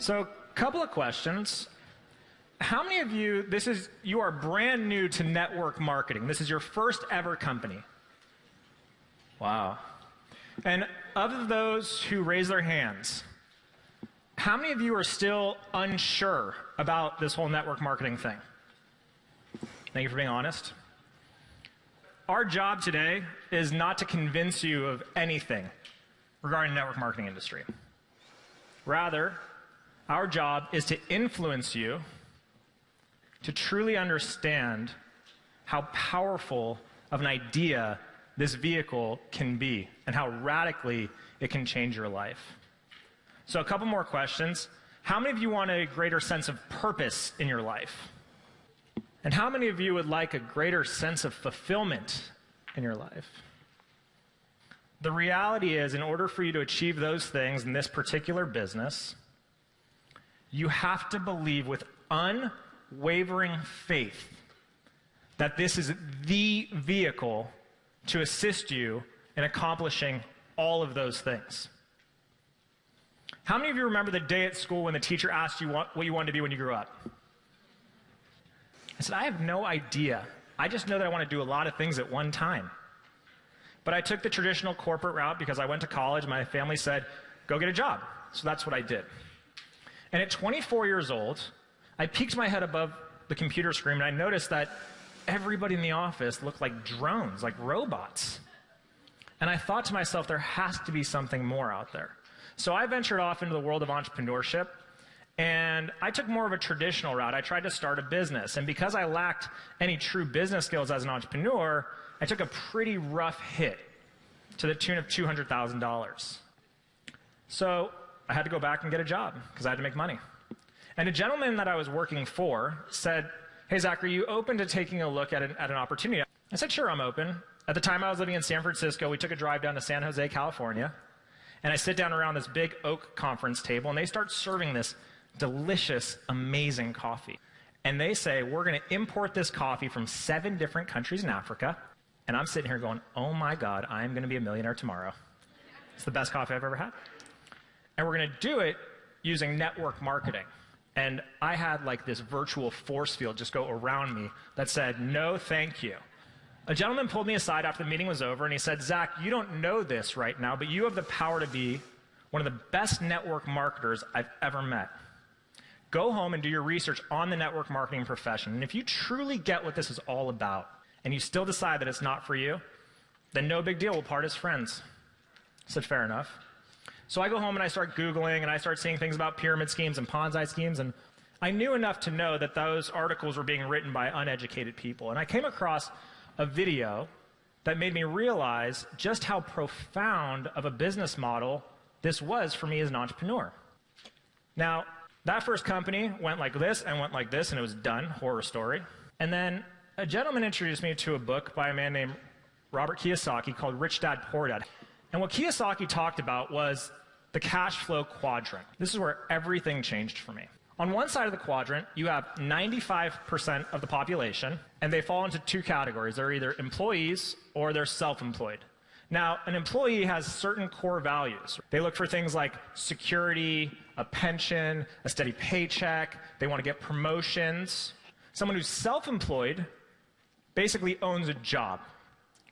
So, couple of questions. How many of you, you are brand new to network marketing? This is your first ever company. Wow. And of those who raise their hands, how many of you are still unsure about this whole network marketing thing? Thank you for being honest. Our job today is not to convince you of anything regarding the network marketing industry. Rather, our job is to influence you to truly understand how powerful of an idea this vehicle can be and how radically it can change your life. So a couple more questions. How many of you want a greater sense of purpose in your life? And how many of you would like a greater sense of fulfillment in your life? The reality is, in order for you to achieve those things in this particular business, you have to believe with unwavering faith that this is the vehicle to assist you in accomplishing all of those things. How many of you remember the day at school when the teacher asked you what you wanted to be when you grew up? I said, I have no idea. I just know that I want to do a lot of things at one time. But I took the traditional corporate route because I went to college. My family said, go get a job. So that's what I did. And at 24 years old, I peeked my head above the computer screen and I noticed that everybody in the office looked like drones, like robots. And I thought to myself, there has to be something more out there. So I ventured off into the world of entrepreneurship, and I took more of a traditional route. I tried to start a business, and because I lacked any true business skills as an entrepreneur, I took a pretty rough hit to the tune of $200,000. So I had to go back and get a job because I had to make money. And a gentleman that I was working for said, hey, Zach, are you open to taking a look at an opportunity? I said, sure, I'm open. At the time I was living in San Francisco, we took a drive down to San Jose, California, and I sit down around this big oak conference table, and they start serving this delicious, amazing coffee. And they say, we're going to import this coffee from 7 different countries in Africa. And I'm sitting here going, oh my God, I'm going to be a millionaire tomorrow. It's the best coffee I've ever had. And we're going to do it using network marketing. And I had like this virtual force field just go around me that said, no, thank you. A gentleman pulled me aside after the meeting was over, and he said, Zach, you don't know this right now, but you have the power to be one of the best network marketers I've ever met. Go home and do your research on the network marketing profession. And if you truly get what this is all about, and you still decide that it's not for you, then no big deal, we'll part as friends. I said, fair enough. So I go home and I start Googling, and I start seeing things about pyramid schemes and Ponzi schemes, and I knew enough to know that those articles were being written by uneducated people. And I came across a video that made me realize just how profound of a business model this was for me as an entrepreneur. Now, that first company went like this and went like this, and it was done, horror story. And then a gentleman introduced me to a book by a man named Robert Kiyosaki called Rich Dad, Poor Dad. And what Kiyosaki talked about was the cash flow quadrant. This is where everything changed for me. On one side of the quadrant, you have 95% of the population, and they fall into 2 categories. They're either employees or they're self-employed. Now, an employee has certain core values. They look for things like security, a pension, a steady paycheck. They want to get promotions. Someone who's self-employed basically owns a job.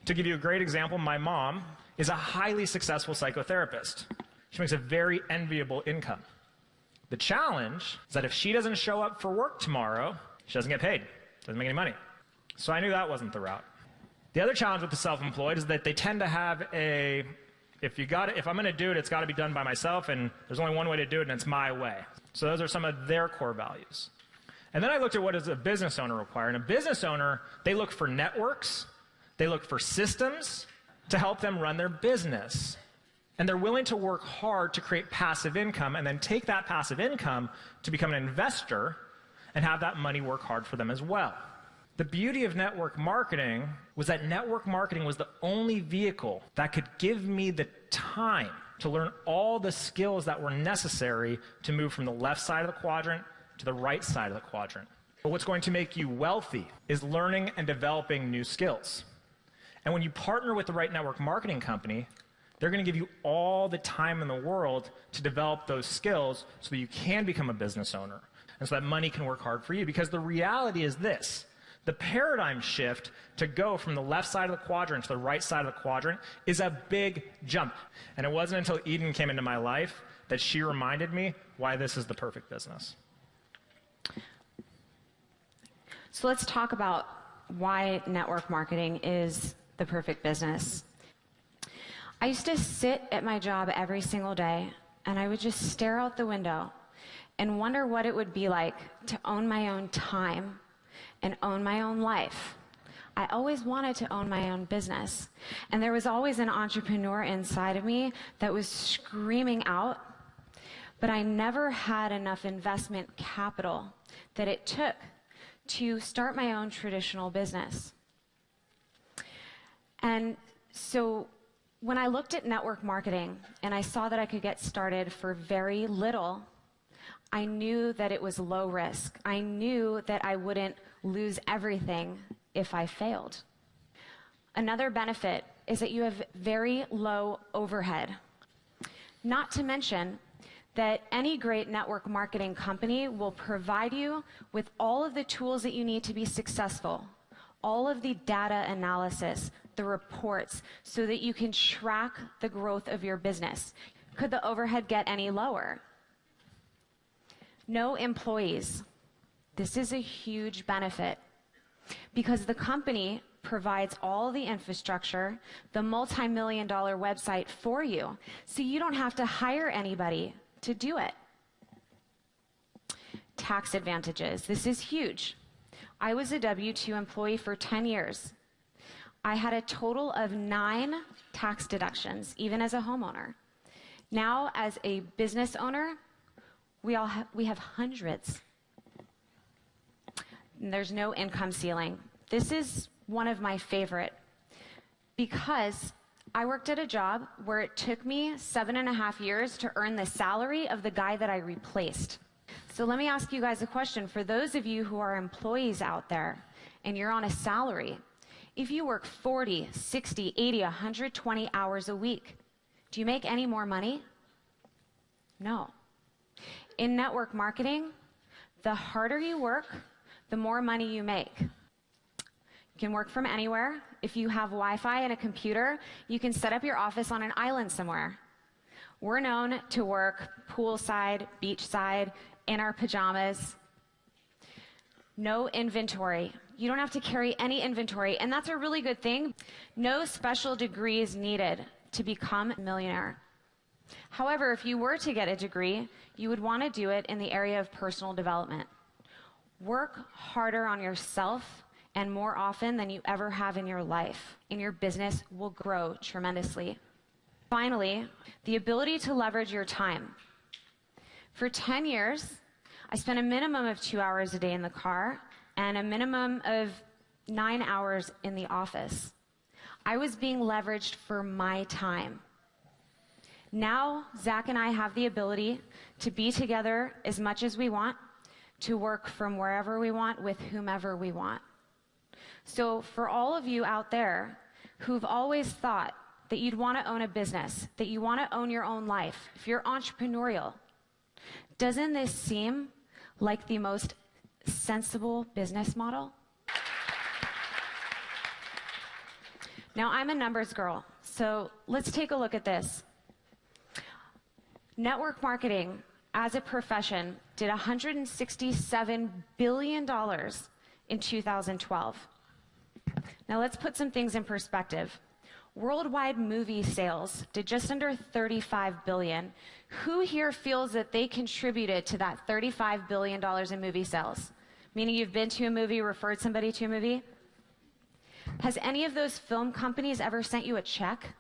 To give you a great example, my mom is a highly successful psychotherapist. She makes a very enviable income. The challenge is that if she doesn't show up for work tomorrow, she doesn't get paid, doesn't make any money. So I knew that wasn't the route. The other challenge with the self-employed is that they tend to have if I'm going to do it, it's got to be done by myself, and there's only one way to do it, and it's my way. So those are some of their core values. And then I looked at what does a business owner require. And a business owner, they look for networks, they look for systems to help them run their business. And they're willing to work hard to create passive income and then take that passive income to become an investor and have that money work hard for them as well. The beauty of network marketing was that network marketing was the only vehicle that could give me the time to learn all the skills that were necessary to move from the left side of the quadrant to the right side of the quadrant. But what's going to make you wealthy is learning and developing new skills. And when you partner with the right network marketing company, They're going to give you all the time in the world to develop those skills so that you can become a business owner and so that money can work hard for you. Because the reality is this. The paradigm shift to go from the left side of the quadrant to the right side of the quadrant is a big jump. And it wasn't until Eden came into my life that she reminded me why this is the perfect business. So let's talk about why network marketing is the perfect business. I used to sit at my job every single day, and I would just stare out the window and wonder what it would be like to own my own time and own my own life. I always wanted to own my own business. And there was always an entrepreneur inside of me that was screaming out, but I never had enough investment capital that it took to start my own traditional business. And so when I looked at network marketing and I saw that I could get started for very little, I knew that it was low risk. I knew that I wouldn't lose everything if I failed. Another benefit is that you have very low overhead. Not to mention that any great network marketing company will provide you with all of the tools that you need to be successful, all of the data analysis, the reports, so that you can track the growth of your business. Could the overhead get any lower? No employees. This is a huge benefit because the company provides all the infrastructure, the multi-million-dollar website for you, so you don't have to hire anybody to do it. Tax advantages. This is huge. I was a W-2 employee for 10 years. I had a total of 9 tax deductions, even as a homeowner. Now, as a business owner, we have hundreds. And there's no income ceiling. This is one of my favorite because I worked at a job where it took me 7.5 years to earn the salary of the guy that I replaced. So let me ask you guys a question. For those of you who are employees out there and you're on a salary, if you work 40, 60, 80, 120 hours a week, do you make any more money? No. In network marketing, the harder you work, the more money you make. You can work from anywhere. If you have Wi-Fi and a computer, you can set up your office on an island somewhere. We're known to work poolside, beachside, in our pajamas. No inventory. You don't have to carry any inventory, and that's a really good thing. No special degrees needed to become a millionaire. However, if you were to get a degree, you would want to do it in the area of personal development. Work harder on yourself and more often than you ever have in your life, and your business will grow tremendously. Finally, the ability to leverage your time. For 10 years, I spent a minimum of 2 hours a day in the car and a minimum of 9 hours in the office. I was being leveraged for my time. Now, Zach and I have the ability to be together as much as we want, to work from wherever we want, with whomever we want. So for all of you out there who've always thought that you'd want to own a business, that you want to own your own life, if you're entrepreneurial, doesn't this seem like the most sensible business model? Now, I'm a numbers girl, so let's take a look at this. Network marketing as a profession did $167 billion in 2012. Now let's put some things in perspective. Worldwide movie sales did just under $35 billion. Who here feels that they contributed to that $35 billion in movie sales? Meaning you've been to a movie, referred somebody to a movie? Has any of those film companies ever sent you a check?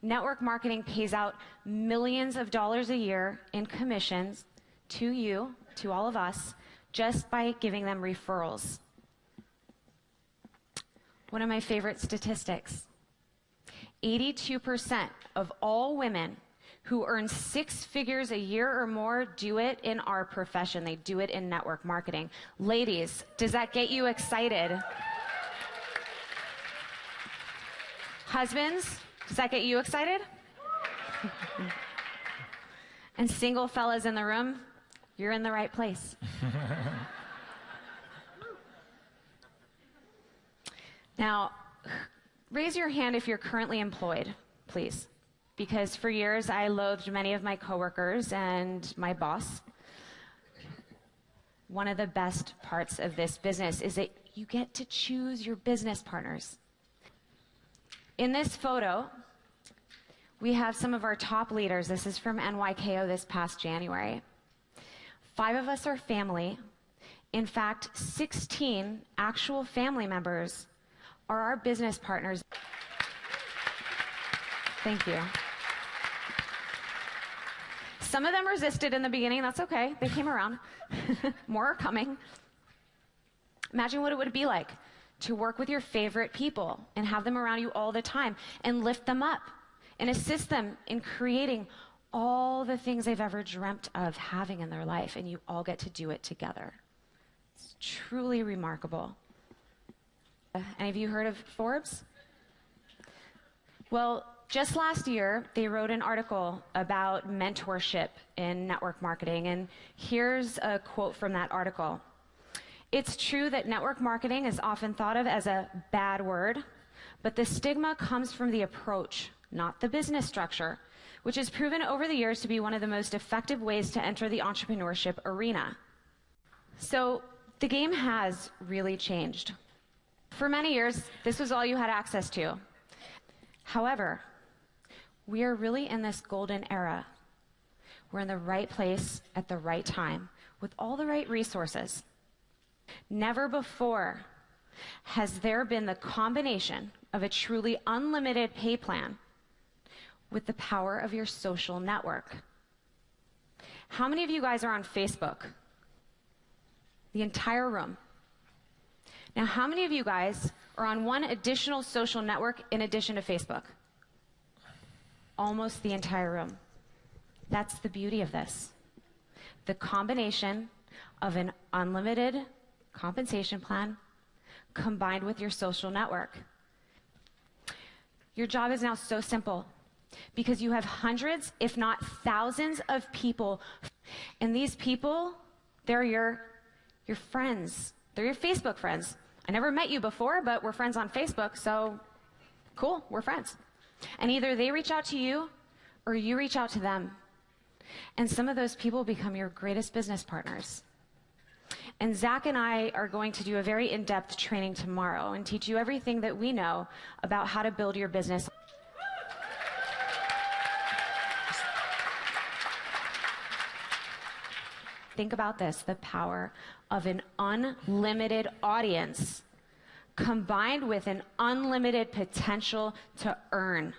Network marketing pays out millions of dollars a year in commissions to you, to all of us, just by giving them referrals. One of my favorite statistics, 82% of all women who earn 6 figures a year or more do it in our profession. They do it in network marketing. Ladies, does that get you excited? Husbands, Does that get you excited? And single fellas in the room, you're in the right place. Now, raise your hand if you're currently employed, please. Because for years, I loathed many of my coworkers and my boss. One of the best parts of this business is that you get to choose your business partners. In this photo, we have some of our top leaders. This is from NYKO this past January. 5 of us are family. In fact, 16 actual family members are our business partners. Thank you. Some of them resisted in the beginning. That's okay. They came around. More are coming. Imagine what it would be like to work with your favorite people and have them around you all the time and lift them up and assist them in creating all the things they've ever dreamt of having in their life, and you all get to do it together. It's truly remarkable. Any of you heard of Forbes? Well, just last year, they wrote an article about mentorship in network marketing, and here's a quote from that article. It's true that network marketing is often thought of as a bad word, but the stigma comes from the approach, not the business structure, which has proven over the years to be one of the most effective ways to enter the entrepreneurship arena. So the game has really changed. For many years, this was all you had access to. However, we are really in this golden era. We're in the right place at the right time with all the right resources. Never before has there been the combination of a truly unlimited pay plan with the power of your social network. How many of you guys are on Facebook? The entire room. Now, how many of you guys are on one additional social network in addition to Facebook? Almost the entire room. That's the beauty of this. The combination of an unlimited compensation plan combined with your social network. Your job is now so simple because you have hundreds, if not thousands of people. And these people, they're your friends. They're your Facebook friends. I never met you before, but we're friends on Facebook, so cool, we're friends. And either they reach out to you or you reach out to them. And some of those people become your greatest business partners. And Zach and I are going to do a very in-depth training tomorrow and teach you everything that we know about how to build your business. Think about this, the power of an unlimited audience combined with an unlimited potential to earn.